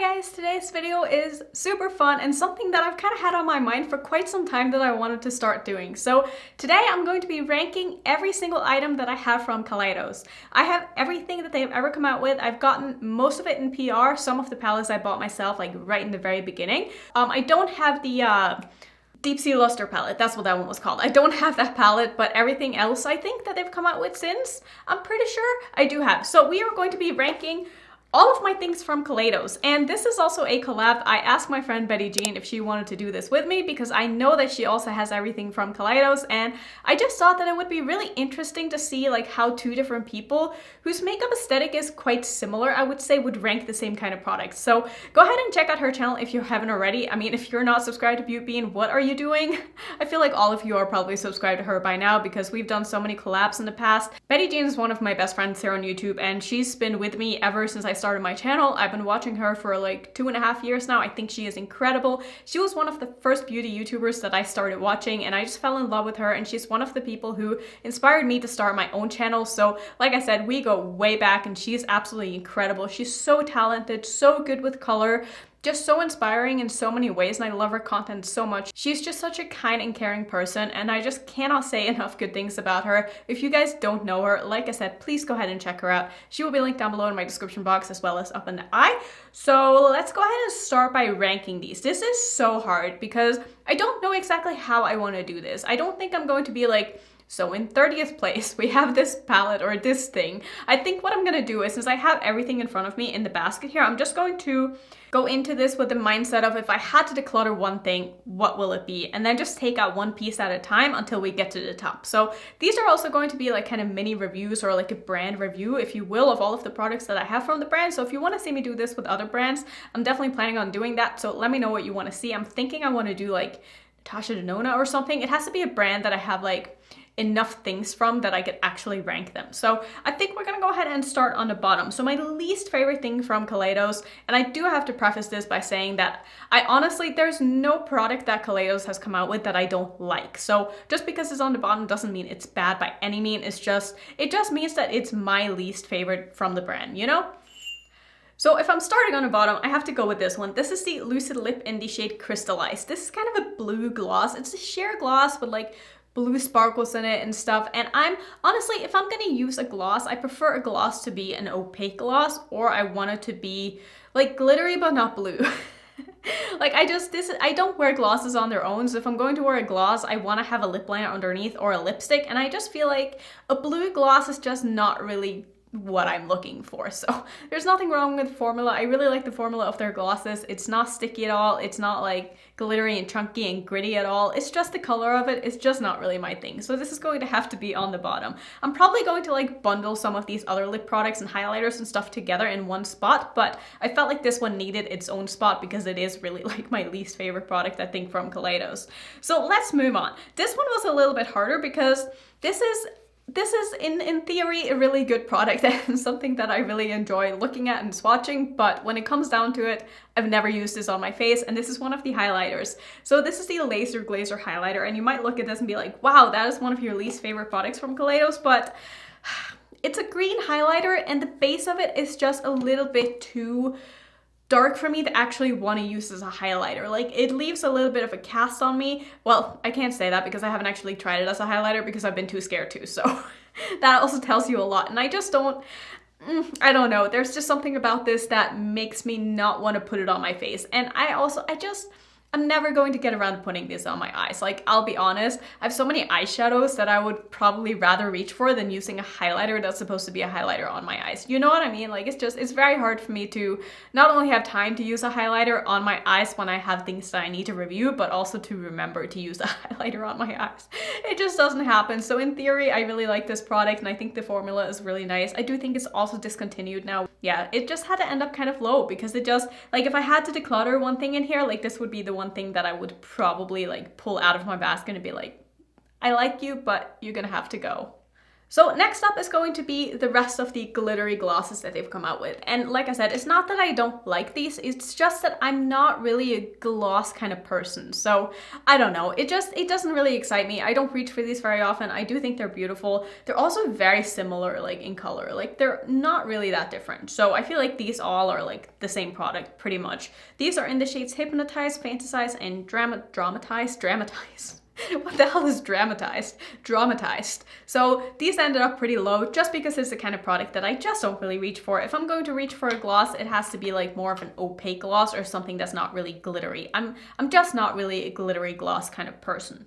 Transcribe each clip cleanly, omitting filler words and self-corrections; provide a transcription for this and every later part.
Hi guys, today's video is super fun and something that I've kind of had on my mind for quite some time that I wanted to start doing. So today I'm going to be ranking every single item that I have from Kaleidos. I have everything that they've ever come out with. I've gotten most of it in PR, some of the palettes I bought myself like right in the very beginning. I don't have the Deep Sea Luster palette, that's what that one was called. I don't have that palette, but everything else I think that they've come out with since, I'm pretty sure I do have. So we are going to be ranking all of my things from Kaleidos, and this is also a collab. I asked my friend Betty Jean if she wanted to do this with me because I know that she also has everything from Kaleidos, and I just thought that it would be really interesting to see like how two different people whose makeup aesthetic is quite similar, I would say, would rank the same kind of products. So go ahead and check out her channel if you haven't already. I mean, if you're not subscribed to Beauty Bean, what are you doing? I feel like all of you are probably subscribed to her by now because we've done so many collabs in the past. Betty Jean is one of my best friends here on YouTube, and she's been with me ever since I started my channel. I've been watching her for like 2.5 years now. I think she is incredible. She was one of the first beauty YouTubers that I started watching, and I just fell in love with her, and she's one of the people who inspired me to start my own channel. So like I said, we go way back, and she's absolutely incredible. She's so talented, so good with color, just so inspiring in so many ways, and I love her content so much. She's just such a kind and caring person, and I just cannot say enough good things about her. If you guys don't know her, like I said, please go ahead and check her out. She will be linked down below in my description box as well as up in the eye. So let's go ahead and start by ranking these. This is so hard because I don't know exactly how I want to do this. I don't think I'm going to be like, so in 30th place, we have this palette or this thing. I think what I'm gonna do is, since I have everything in front of me in the basket here, I'm just going to go into this with the mindset of if I had to declutter one thing, what will it be? And then just take out one piece at a time until we get to the top. So these are also going to be like kind of mini reviews or like a brand review, if you will, of all of the products that I have from the brand. So if you wanna see me do this with other brands, I'm definitely planning on doing that. So let me know what you wanna see. I'm thinking I wanna do like Natasha Denona or something. It has to be a brand that I have like enough things from that I could actually rank them. So I think we're gonna go ahead and start on the bottom. So my least favorite thing from Kaleidos, and I do have to preface this by saying that I honestly, there's no product that Kaleidos has come out with that I don't like. So just because it's on the bottom doesn't mean it's bad by any means. It just means that it's my least favorite from the brand, you know? So if I'm starting on the bottom, I have to go with this one. This is the Lucid Lip in the shade Crystallized. This is kind of a blue gloss. It's a sheer gloss with like blue sparkles in it and stuff, and I'm honestly, if I'm gonna use a gloss, I prefer a gloss to be an opaque gloss, or I want it to be like glittery but not blue. Like I don't wear glosses on their own, so if I'm going to wear a gloss, I want to have a lip liner underneath or a lipstick, and I just feel like a blue gloss is just not really what I'm looking for. So there's nothing wrong with the formula. I really like the formula of their glosses. It's not sticky at all. It's not like glittery and chunky and gritty at all. It's just the color of it. It's just not really my thing. So this is going to have to be on the bottom. I'm probably going to like bundle some of these other lip products and highlighters and stuff together in one spot, but I felt like this one needed its own spot because it is really like my least favorite product, I think, from Kaleidos. So let's move on. This one was a little bit harder because this is in theory a really good product and something that I really enjoy looking at and swatching, but when it comes down to it, I've never used this on my face, and this is one of the highlighters. So this is the Laser Glazer highlighter, and you might look at this and be like, wow, that is one of your least favorite products from Kaleidos, but it's a green highlighter and the base of it is just a little bit too dark for me to actually want to use as a highlighter. Like, it leaves a little bit of a cast on me. Well, I can't say that because I haven't actually tried it as a highlighter because I've been too scared to, so that also tells you a lot. And I just don't, I don't know, there's just something about this that makes me not want to put it on my face. And I'm never going to get around to putting this on my eyes. Like, I'll be honest, I have so many eyeshadows that I would probably rather reach for than using a highlighter that's supposed to be a highlighter on my eyes. You know what I mean? Like, it's very hard for me to not only have time to use a highlighter on my eyes when I have things that I need to review, but also to remember to use a highlighter on my eyes. It just doesn't happen. So in theory, I really like this product, and I think the formula is really nice. I do think it's also discontinued now. Yeah, it just had to end up kind of low because it just, like, if I had to declutter one thing in here, like, this would be the one thing that I would probably like pull out of my basket and be like, I like you, but you're gonna have to go. So next up is going to be the rest of the glittery glosses that they've come out with. And like I said, it's not that I don't like these, it's just that I'm not really a gloss kind of person. So I don't know, it doesn't really excite me. I don't reach for these very often. I do think they're beautiful. They're also very similar like in color, like they're not really that different. So I feel like these all are like the same product pretty much. These are in the shades Hypnotize, Fantasize, and Dramatize. What the hell is dramatized? Dramatized. So these ended up pretty low just because it's the kind of product that I just don't really reach for. If I'm going to reach for a gloss, it has to be like more of an opaque gloss or something that's not really glittery. I'm just not really a glittery gloss kind of person.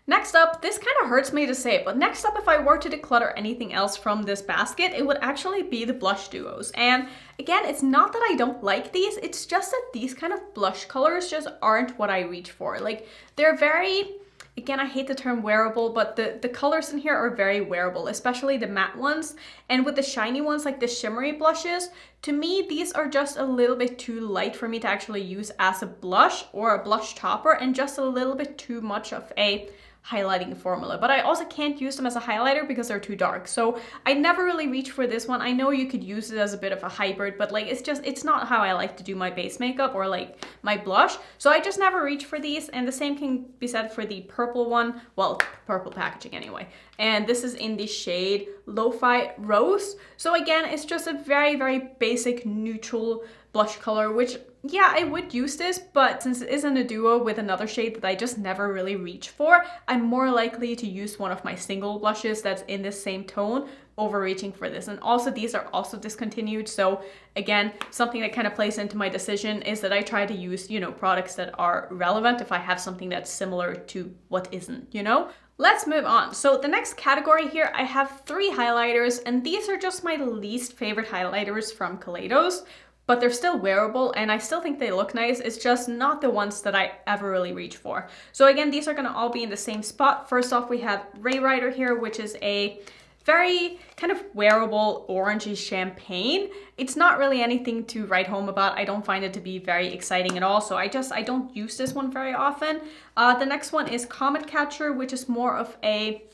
Next up, this kind of hurts me to say, but next up, if I were to declutter anything else from this basket, it would actually be the blush duos. And again, it's not that I don't like these, it's just that these kind of blush colors just aren't what I reach for. Like, they're very... Again, I hate the term wearable, but the colors in here are very wearable, especially the matte ones. And with the shiny ones, like the shimmery blushes, to me, these are just a little bit too light for me to actually use as a blush or a blush topper, and just a little bit too much of a highlighting formula. But I also can't use them as a highlighter because they're too dark. So I never really reach for this one. I know you could use it as a bit of a hybrid, but like it's not how I like to do my base makeup or like my blush. So I just never reach for these, and the same can be said for the purple one. Well, purple packaging anyway. And this is in the shade Lo-Fi Rose. So again, it's just a very, very basic neutral blush color, which yeah, I would use this, but since it isn't a duo with another shade that I just never really reach for, I'm more likely to use one of my single blushes that's in this same tone over reaching for this. And also these are also discontinued, so again, something that kind of plays into my decision is that I try to use, you know, products that are relevant if I have something that's similar to what isn't, you know? Let's move on. So the next category here, I have 3 highlighters, and these are just my least favorite highlighters from Kaleidos, but they're still wearable and I still think they look nice. It's just not the ones that I ever really reach for. So again, these are gonna all be in the same spot. First off, we have Ray Rider here, which is a very kind of wearable orangey champagne. It's not really anything to write home about. I don't find it to be very exciting at all. So I don't use this one very often. The next one is Comet Catcher, which is more of a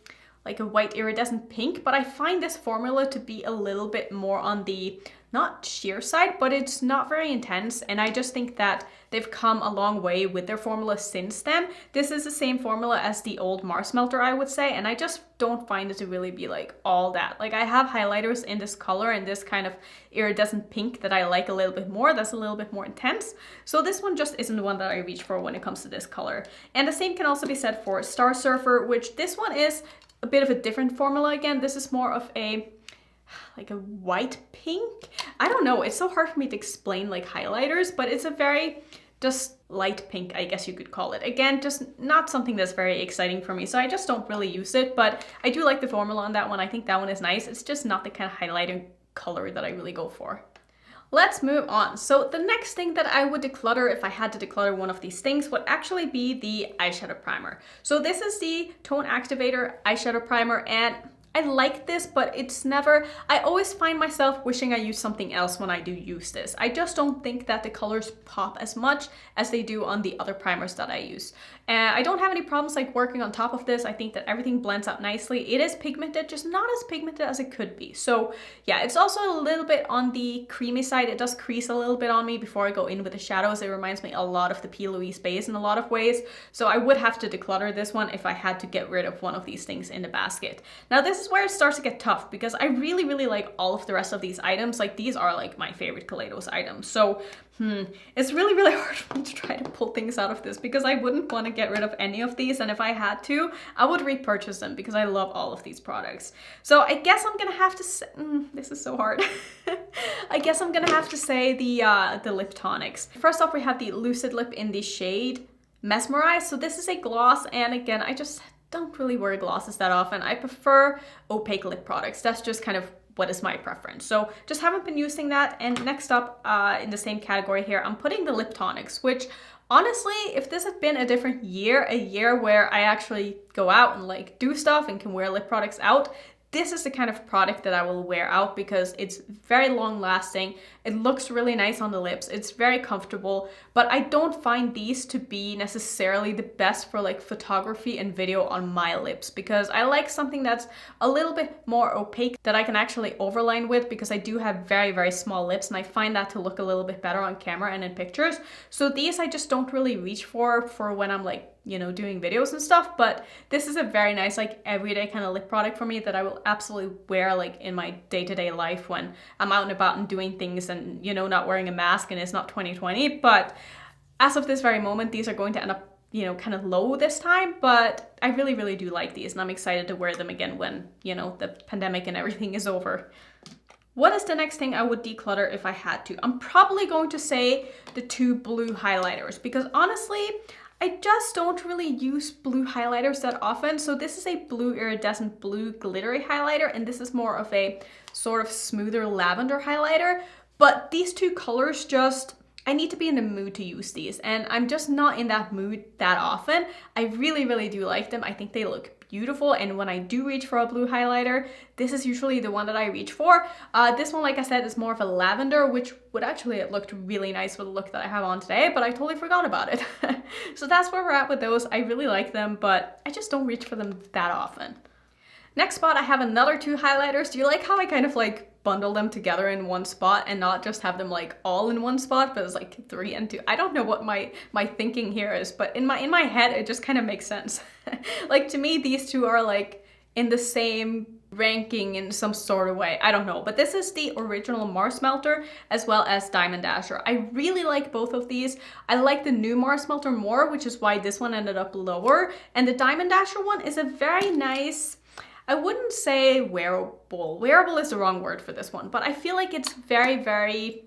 like a white iridescent pink, but I find this formula to be a little bit more on the not sheer side, but it's not very intense, and I just think that they've come a long way with their formula since then. This is the same formula as the old Mars Melter, I would say, and I just don't find it to really be like all that. Like, I have highlighters in this color and this kind of iridescent pink that I like a little bit more, that's a little bit more intense. So this one just isn't the one that I reach for when it comes to this color. And the same can also be said for Star Surfer, which this one is a bit of a different formula again. This is more of a like a white pink. I don't know, it's so hard for me to explain like highlighters, but it's a very just light pink, I guess you could call it. Again, just not something that's very exciting for me, so I just don't really use it, but I do like the formula on that one. I think that one is nice. It's just not the kind of highlighting color that I really go for. Let's move on. So the next thing that I would declutter if I had to declutter one of these things would actually be the eyeshadow primer. So this is the Tone Activator eyeshadow primer, and I like this, but it's never, I always find myself wishing I used something else when I do use this. I just don't think that the colors pop as much as they do on the other primers that I use. I don't have any problems like working on top of this. I think that everything blends out nicely. It is pigmented, just not as pigmented as it could be. So yeah, it's also a little bit on the creamy side. It does crease a little bit on me before I go in with the shadows. It reminds me a lot of the P. Louise base in a lot of ways. So I would have to declutter this one if I had to get rid of one of these things in the basket. Now this is where it starts to get tough because I really, really like all of the rest of these items. Like, these are like my favorite Kaleidos items. So it's really, really hard for me to try to pull things out of this because I wouldn't want to get rid of any of these, and if I had to, I would repurchase them because I love all of these products. So I guess I'm gonna have to say, this is so hard. I guess I'm gonna have to say the liptonics. First off, we have the Lucid Lip in the shade Mesmerize. So this is a gloss, and again, I just don't really wear glosses that often. I prefer opaque lip products. That's just kind of what is my preference. So just haven't been using that. And next up in the same category here, I'm putting the liptonics, which honestly, if this had been a different year, a year where I actually go out and like do stuff and can wear lip products out, this is the kind of product that I will wear out because it's very long lasting. It looks really nice on the lips. It's very comfortable, but I don't find these to be necessarily the best for like photography and video on my lips, because I like something that's a little bit more opaque that I can actually overline with, because I do have very, very small lips and I find that to look a little bit better on camera and in pictures. So these I just don't really reach for when I'm like, you know, doing videos and stuff, but this is a very nice like everyday kind of lip product for me that I will absolutely wear like in my day-to-day life when I'm out and about and doing things and, you know, not wearing a mask and it's not 2020. But as of this very moment, these are going to end up, you know, kind of low this time, but I really, really do like these and I'm excited to wear them again when, you know, the pandemic and everything is over. What is the next thing I would declutter if I had to? I'm probably going to say the 2 blue highlighters, because honestly, I just don't really use blue highlighters that often. So this is a blue iridescent blue glittery highlighter, and this is more of a sort of smoother lavender highlighter. But these 2 colors just, I need to be in the mood to use these, and I'm just not in that mood that often. I really, really do like them. I think they look beautiful, and when I do reach for a blue highlighter, this is usually the one that I reach for. This one, like I said, is more of a lavender, which would actually have looked really nice with the look that I have on today, but I totally forgot about it. So that's where we're at with those. I really like them, but I just don't reach for them that often. Next spot, I have another 2 highlighters. Do you like how I kind of like bundle them together in one spot and not just have them like all in one spot, but it's like 3 and 2. I don't know what my thinking here is, but in my head it just kind of makes sense. Like to me, these 2 are like in the same ranking in some sort of way. I don't know, but this is the original Mars Melter as well as Diamond Dasher. I really like both of these. I like the new Mars Melter more, which is why this one ended up lower, and the Diamond Dasher one is a very nice, I wouldn't say wearable. Wearable is the wrong word for this one, but I feel like it's very, very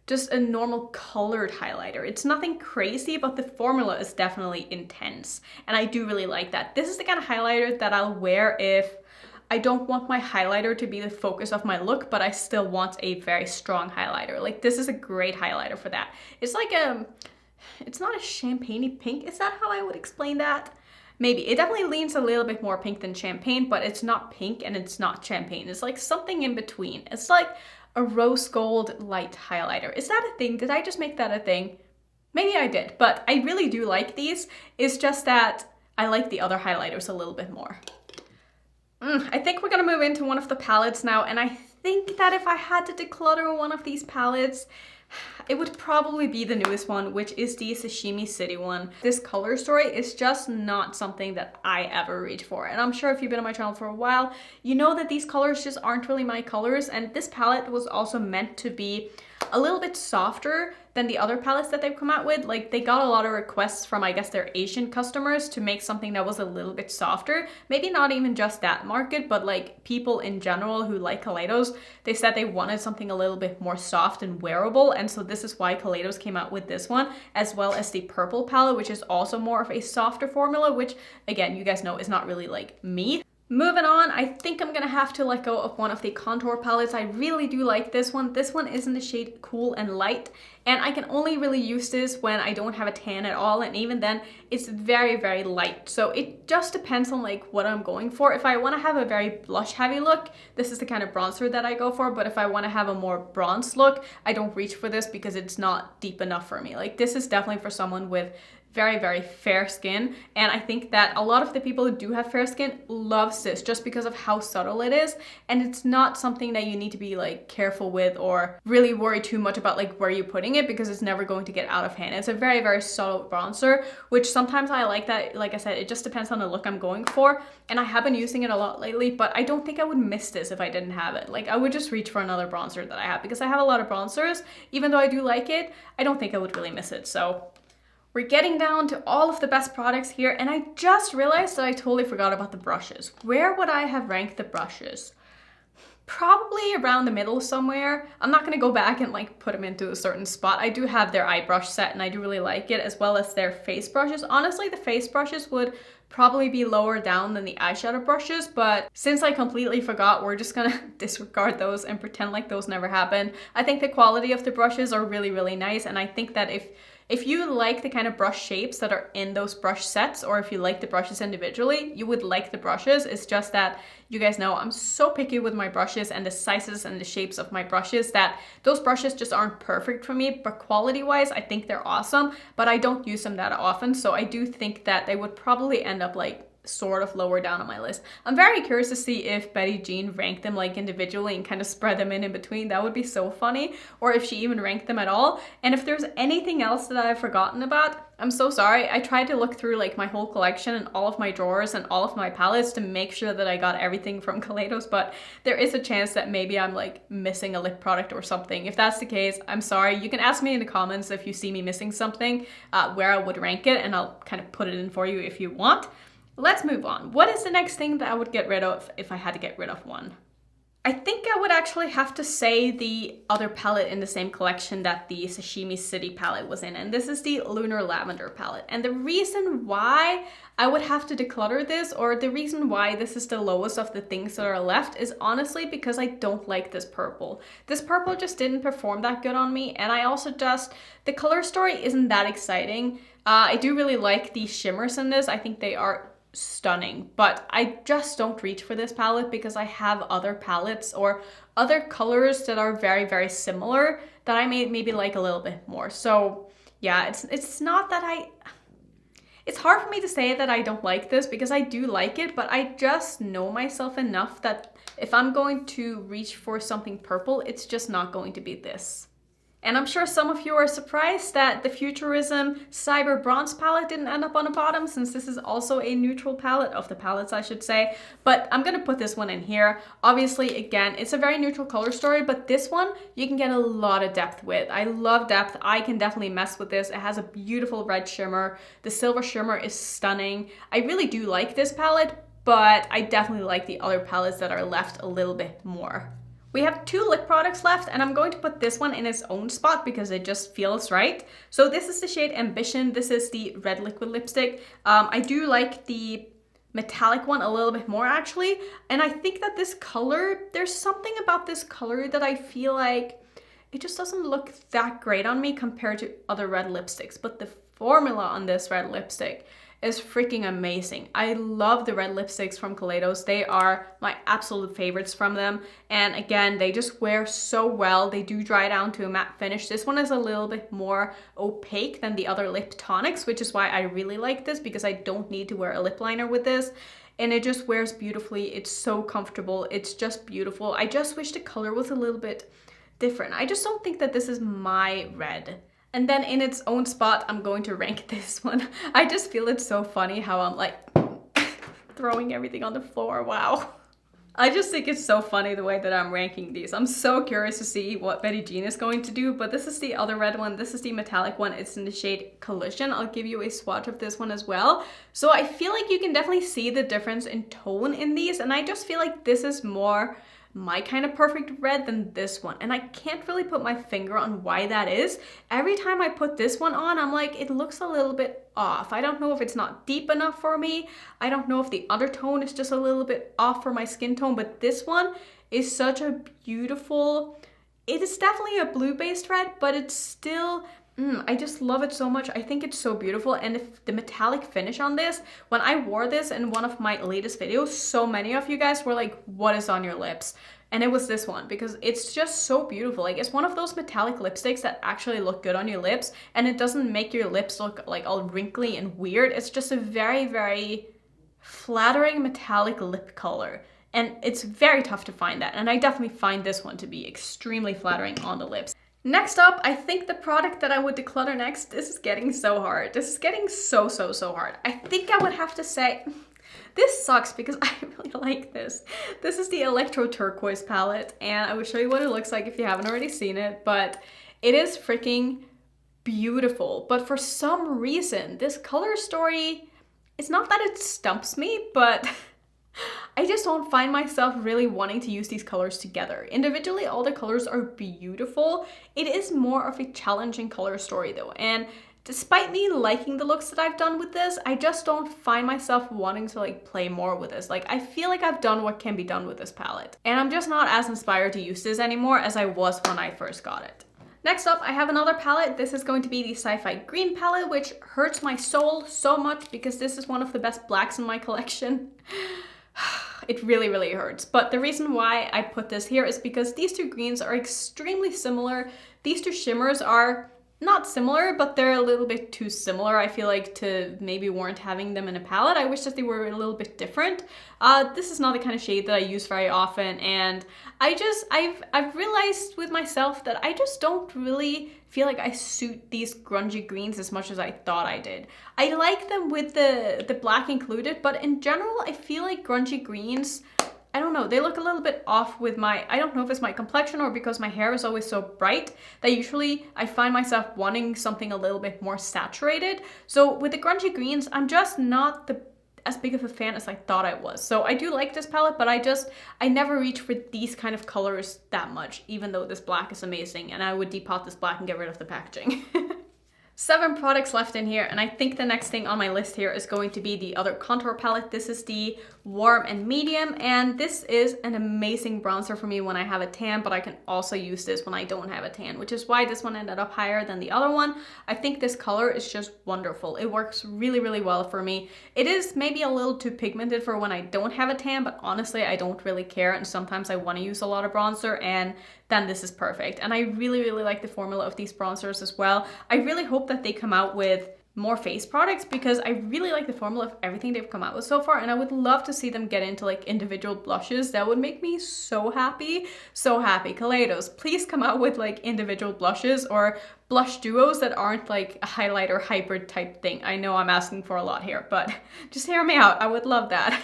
just a normal colored highlighter. It's nothing crazy, but the formula is definitely intense, and I do really like that. This is the kind of highlighter that I'll wear if I don't want my highlighter to be the focus of my look, but I still want a very strong highlighter. Like this is a great highlighter for that. It's like it's not a champagne-y pink. Is that how I would explain that? Maybe. It definitely leans a little bit more pink than champagne, but it's not pink and it's not champagne. It's like something in between. It's like a rose gold light highlighter. Is that a thing? Did I just make that a thing? Maybe I did, but I really do like these. It's just that I like the other highlighters a little bit more. I think we're gonna move into one of the palettes now, and I think that if I had to declutter one of these palettes, it would probably be the newest one, which is the Sashimi City one. This color story is just not something that I ever reach for, and I'm sure if you've been on my channel for a while, you know that these colors just aren't really my colors, and this palette was also meant to be a little bit softer than the other palettes that they've come out with. Like they got a lot of requests from, I guess, their Asian customers to make something that was a little bit softer. Maybe not even just that market, but like people in general who like Kaleidos, they said they wanted something a little bit more soft and wearable. And so this is why Kaleidos came out with this one, as well as the purple palette, which is also more of a softer formula, which again, you guys know is not really like me. Moving on, I think I'm gonna have to let go of one of the contour palettes. I really do like this one. This one is in the shade Cool and Light, and I can only really use this when I don't have a tan at all, and even then, it's very, very light. So it just depends on like what I'm going for. If I wanna have a very blush heavy look, this is the kind of bronzer that I go for, but if I wanna have a more bronze look, I don't reach for this because it's not deep enough for me. Like this is definitely for someone with very, very fair skin, and I think that a lot of the people who do have fair skin loves this just because of how subtle it is, and it's not something that you need to be like careful with or really worry too much about like where you're putting it, because it's never going to get out of hand. It's a very, very subtle bronzer, which sometimes I like that. Like I said, it just depends on the look I'm going for, and I have been using it a lot lately, but I don't think I would miss this if I didn't have it. Like I would just reach for another bronzer that I have, because I have a lot of bronzers. Even though I do like it, I don't think I would really miss it. So we're getting down to all of the best products here, and I just realized that I totally forgot about the brushes. Where would I have ranked the brushes? Probably around the middle somewhere. I'm not gonna go back and like put them into a certain spot. I do have their eye brush set and I do really like it, as well as their face brushes. Honestly, the face brushes would probably be lower down than the eyeshadow brushes, but since I completely forgot, we're just gonna disregard those and pretend like those never happened. I think the quality of the brushes are really, really nice, and I think that if you like the kind of brush shapes that are in those brush sets, or if you like the brushes individually, you would like the brushes. It's just that you guys know I'm so picky with my brushes and the sizes and the shapes of my brushes that those brushes just aren't perfect for me. But quality wise, I think they're awesome, but I don't use them that often. So I do think that they would probably end up like sort of lower down on my list. I'm very curious to see if Betty Jean ranked them like individually and kind of spread them in between. That would be so funny. Or if she even ranked them at all. And if there's anything else that I've forgotten about, I'm so sorry. I tried to look through like my whole collection and all of my drawers and all of my palettes to make sure that I got everything from Kaleidos, but there is a chance that maybe I'm like missing a lip product or something. If that's the case, I'm sorry. You can ask me in the comments if you see me missing something, where I would rank it, and I'll kind of put it in for you if you want. Let's move on. What is the next thing that I would get rid of if I had to get rid of one? I think I would actually have to say the other palette in the same collection that the Sashimi City palette was in, and this is the Lunar Lavender palette. And the reason why I would have to declutter this, or the reason why this is the lowest of the things that are left, is honestly because I don't like this purple. This purple just didn't perform that good on me, and I also just, the color story isn't that exciting. I do really like the shimmers in this. I think they are stunning, but I just don't reach for this palette because I have other palettes or other colors that are very, very similar that I maybe like a little bit more. So yeah, it's not that it's hard for me to say that I don't like this because I do like it, but I just know myself enough that if I'm going to reach for something purple, it's just not going to be this. And I'm sure some of you are surprised that the Futurism Cyber Bronze palette didn't end up on the bottom, since this is also a neutral palette, of the palettes I should say. But I'm gonna put this one in here. Obviously, again, it's a very neutral color story, but this one you can get a lot of depth with. I love depth. I can definitely mess with this. It has a beautiful red shimmer. The silver shimmer is stunning. I really do like this palette, but I definitely like the other palettes that are left a little bit more. We have two lip products left, and I'm going to put this one in its own spot because it just feels right. So this is the shade Ambition. This is the red liquid lipstick. I do like the metallic one a little bit more actually. And I think that this color, there's something about this color that I feel like it just doesn't look that great on me compared to other red lipsticks. But the formula on this red lipstick is freaking amazing. I love the red lipsticks from Kaleidos. They are my absolute favorites from them. And again, they just wear so well. They do dry down to a matte finish. This one is a little bit more opaque than the other lip tonics, which is why I really like this, because I don't need to wear a lip liner with this. And it just wears beautifully. It's so comfortable. It's just beautiful. I just wish the color was a little bit different. I just don't think that this is my red. And then in its own spot, I'm going to rank this one. I just feel it's so funny how I'm like throwing everything on the floor. Wow. I just think it's so funny the way that I'm ranking these. I'm so curious to see what Betty Jean is going to do, but this is the other red one. This is the metallic one. It's in the shade Collision. I'll give you a swatch of this one as well. So I feel like you can definitely see the difference in tone in these, and I just feel like this is more my kind of perfect red than this one, and I can't really put my finger on why that is. Every time I put this one on, I'm like, it looks a little bit off. I don't know if it's not deep enough for me. I don't know if the undertone is just a little bit off for my skin tone, but this one is such a beautiful, it is definitely a blue based red, but it's still, I just love it so much. I think it's so beautiful. And if the metallic finish on this, when I wore this in one of my latest videos, so many of you guys were like, what is on your lips? And it was this one, because it's just so beautiful. Like, it's one of those metallic lipsticks that actually look good on your lips, and it doesn't make your lips look like all wrinkly and weird. It's just a very, very flattering metallic lip color. And it's very tough to find that. And I definitely find this one to be extremely flattering on the lips. Next up, I think the product that I would declutter next, this is getting so hard. This is getting so hard. I think I would have to say, this sucks because I really like this. This is the Electro Turquoise palette, and I will show you what it looks like if you haven't already seen it, but it is freaking beautiful. But for some reason, this color story, it's not that it stumps me, but I just don't find myself really wanting to use these colors together. Individually, all the colors are beautiful. It is more of a challenging color story though. And despite me liking the looks that I've done with this, I just don't find myself wanting to like play more with this. Like I feel like I've done what can be done with this palette. And I'm just not as inspired to use this anymore as I was when I first got it. Next up, I have another palette. This is going to be the Sci-Fi Green palette, which hurts my soul so much because this is one of the best blacks in my collection. It really, really hurts. But the reason why I put this here is because these two greens are extremely similar. These two shimmers are not similar, but they're a little bit too similar, I feel like, to maybe warrant having them in a palette. I wish that they were a little bit different. This is not the kind of shade that I use very often, and I've realized with myself that I just don't really feel like I suit these grungy greens as much as I thought I did. I like them with the black included, but in general, I feel like grungy greens, I don't know, they look a little bit off with my, I don't know if it's my complexion or because my hair is always so bright that usually I find myself wanting something a little bit more saturated. So with the grungy greens, I'm just not as big of a fan as I thought I was. So I do like this palette, but I never reach for these kind of colors that much, even though this black is amazing and I would depot this black and get rid of the packaging. 7 products left in here, and I think the next thing on my list here is going to be the other contour palette. This is the Warm and Medium, and this is an amazing bronzer for me when I have a tan, but I can also use this when I don't have a tan, which is why this one ended up higher than the other one. I think this color is just wonderful. It works really, really well for me. It is maybe a little too pigmented for when I don't have a tan, but honestly, I don't really care, and sometimes I want to use a lot of bronzer, and then this is perfect. And I really, really like the formula of these bronzers as well. I really hope that they come out with more face products because I really like the formula of everything they've come out with so far, and I would love to see them get into like individual blushes. That would make me so happy, so happy. Kaleidos, please come out with like individual blushes or blush duos that aren't like a highlighter hybrid type thing. I know I'm asking for a lot here, but just hear me out. I would love that.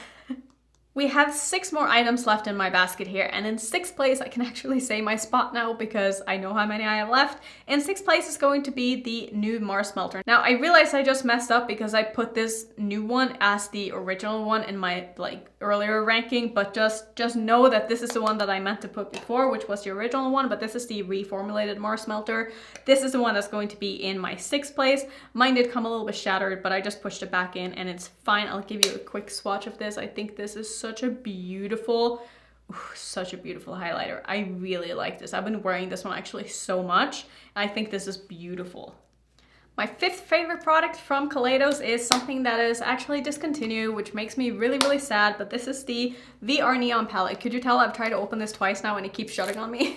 We have 6 more items left in my basket here, and in 6th place, I can actually say my spot now because I know how many I have left. In 6th place is going to be the new Mars Melter. Now, I realize I just messed up because I put this new one as the original one in my like earlier ranking, but just know that this is the one that I meant to put before, which was the original one, but this is the reformulated Mars Melter. This is the one that's going to be in my 6th place. Mine did come a little bit shattered, but I just pushed it back in and it's fine. I'll give you a quick swatch of this. I think this is such a beautiful highlighter. I really like this. I've been wearing this one actually so much, and I think this is beautiful. My 5th favorite product from Kaleidos is something that is actually discontinued, which makes me really, really sad, but this is the VR Neon palette. Could you tell I've tried to open this twice now and it keeps shutting on me?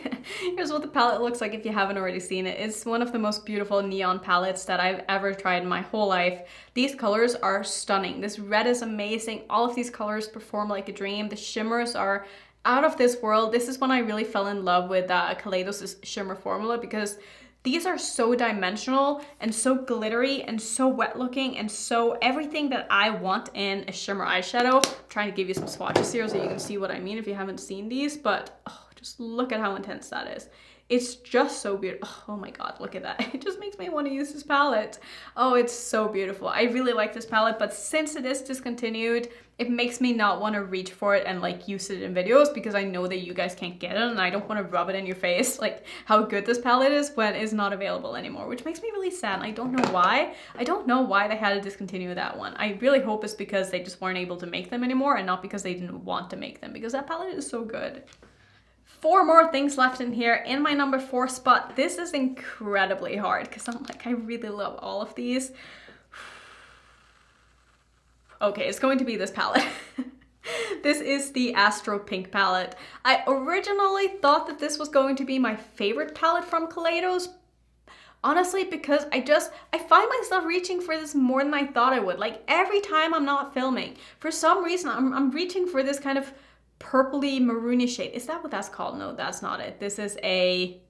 Here's what the palette looks like if you haven't already seen it. It's one of the most beautiful neon palettes that I've ever tried in my whole life. These colors are stunning. This red is amazing. All of these colors perform like a dream. The shimmers are out of this world. This is when I really fell in love with Kaleidos' shimmer formula because these are so dimensional and so glittery and so wet looking and so everything that I want in a shimmer eyeshadow. I'm trying to give you some swatches here so you can see what I mean if you haven't seen these, but oh, just look at how intense that is. It's just so beautiful. Oh my god, look at that. It just makes me want to use this palette. Oh, it's so beautiful. I really like this palette, but since it is discontinued, it makes me not want to reach for it and like use it in videos because I know that you guys can't get it and I don't want to rub it in your face like how good this palette is when it's not available anymore, which makes me really sad. And I don't know why. I don't know why they had to discontinue that one. I really hope it's because they just weren't able to make them anymore and not because they didn't want to make them, because that palette is so good. 4 more things left in here. In my number 4 spot, this is incredibly hard because I'm like, I really love all of these. Okay, it's going to be this palette. This is the Astro Pink palette. I originally thought that this was going to be my favorite palette from Kaleidos, honestly, because I find myself reaching for this more than I thought I would. Like every time I'm not filming, for some reason, I'm reaching for this kind of purpley maroony shade. Is that what that's called? No, that's not it. This is a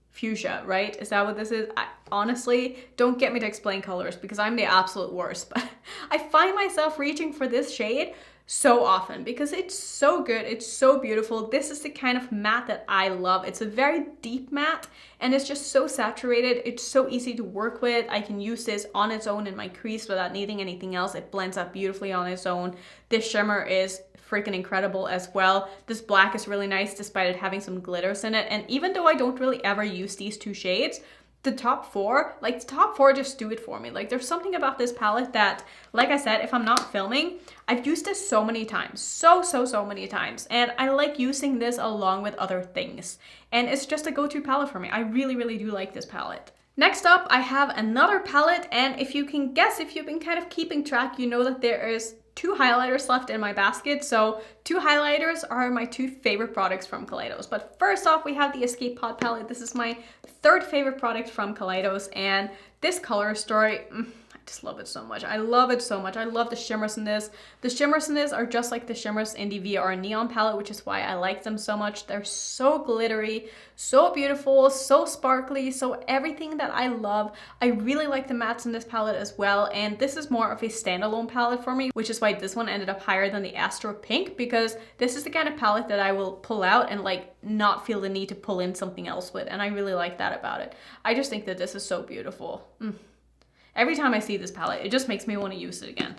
fuchsia, right? Is that what this is? Honestly, don't get me to explain colors because I'm the absolute worst, but I find myself reaching for this shade so often because it's so good. It's so beautiful. This is the kind of matte that I love. It's a very deep matte and it's just so saturated. It's so easy to work with. I can use this on its own in my crease without needing anything else. It blends up beautifully on its own. This shimmer is freaking incredible as well. This black is really nice despite it having some glitters in it. And even though I don't really ever use these 2 shades, the top four, like the top four just do it for me. Like there's something about this palette that, like I said, if I'm not filming, I've used this so many times, so many times. And I like using this along with other things. And it's just a go-to palette for me. I really do like this palette. Next up, I have another palette, and if you can guess, if you've been kind of keeping track, you know that there is 2 highlighters left in my basket. So 2 highlighters are my 2 favorite products from Kaleidos. But first off, we have the Escape Pod palette. This is my 3rd favorite product from Kaleidos, and this color story, I just love it so much. I love it so much. I love the shimmers in this. The shimmers in this are just like the shimmers in the VR Neon palette, which is why I like them so much. They're so glittery, so beautiful, so sparkly, so everything that I love. I really like the mattes in this palette as well, and this is more of a standalone palette for me, which is why this one ended up higher than the Astro Pink, because this is the kind of palette that I will pull out and like not feel the need to pull in something else with, and I really like that about it. I just think that this is so beautiful. Every time I see this palette, it just makes me want to use it again.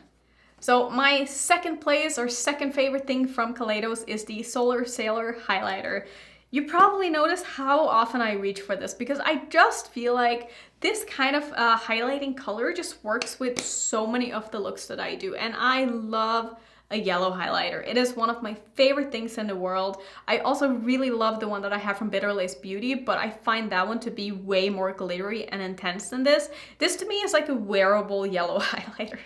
So my second place or second favorite thing from Kaleidos is the Solar Sailor highlighter. You probably notice how often I reach for this because I just feel like this kind of highlighting color just works with so many of the looks that I do. And I love a yellow highlighter. It is one of my favorite things in the world. I also really love the one that I have from Bitter Lace Beauty, but I find that one to be way more glittery and intense than this. This to me is like a wearable yellow highlighter.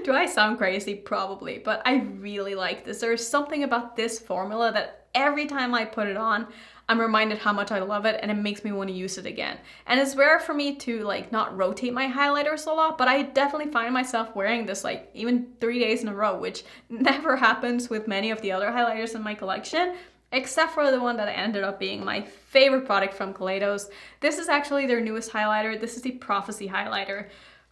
Do I sound crazy? Probably, but I really like this. There's something about this formula that every time I put it on, I'm reminded how much I love it and it makes me want to use it again. And it's rare for me to like not rotate my highlighters a lot, but I definitely find myself wearing this like even 3 days in a row, which never happens with many of the other highlighters in my collection, except for the one that ended up being my favorite product from Kaleidos. This is actually their newest highlighter. This is the Prophecy highlighter.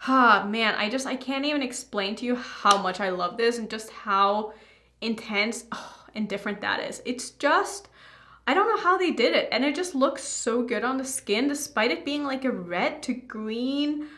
Ah, man, I can't even explain to you how much I love this and just how intense and different that is. It's just, I don't know how they did it, and it just looks so good on the skin despite it being like a red to green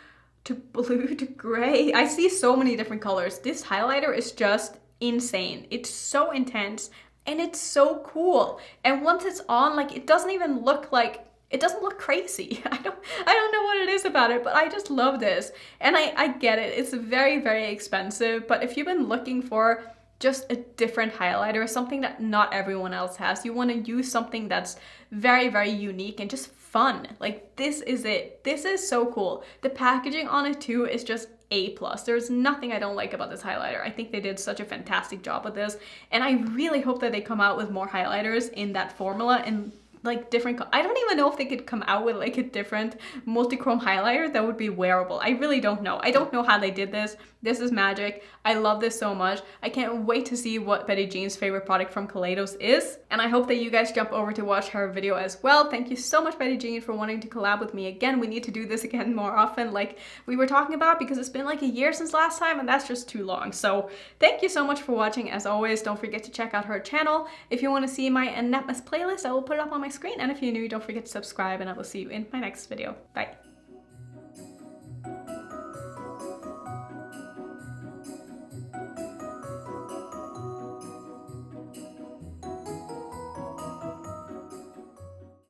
to blue to gray. I see so many different colors. This highlighter is just insane. It's so intense and it's so cool. And once it's on, like it doesn't even look like, it doesn't look crazy. I don't know what it is about it, but I just love this. And I get it. It's very expensive, but if you've been looking for just a different highlighter, something that not everyone else has, you want to use something that's very unique and just fun, like this is it. This is so cool. The packaging on it too is just A+. There's nothing I don't like about this highlighter. I think they did such a fantastic job with this, and I really hope that they come out with more highlighters in that formula and like different, I don't even know if they could come out with like a different multi-chrome highlighter that would be wearable. I really don't know. I don't know how they did this. This is magic. I love this so much. I can't wait to see what Betty Jean's favorite product from Kaleidos is. And I hope that you guys jump over to watch her video as well. Thank you so much, Betty Jean, for wanting to collab with me again. We need to do this again more often like we were talking about, because it's been like a year since last time and that's just too long. So thank you so much for watching. As always, don't forget to check out her channel. If you want to see my Annette playlist, I will put it up on my screen. And if you're new, don't forget to subscribe, and I will see you in my next video. Bye.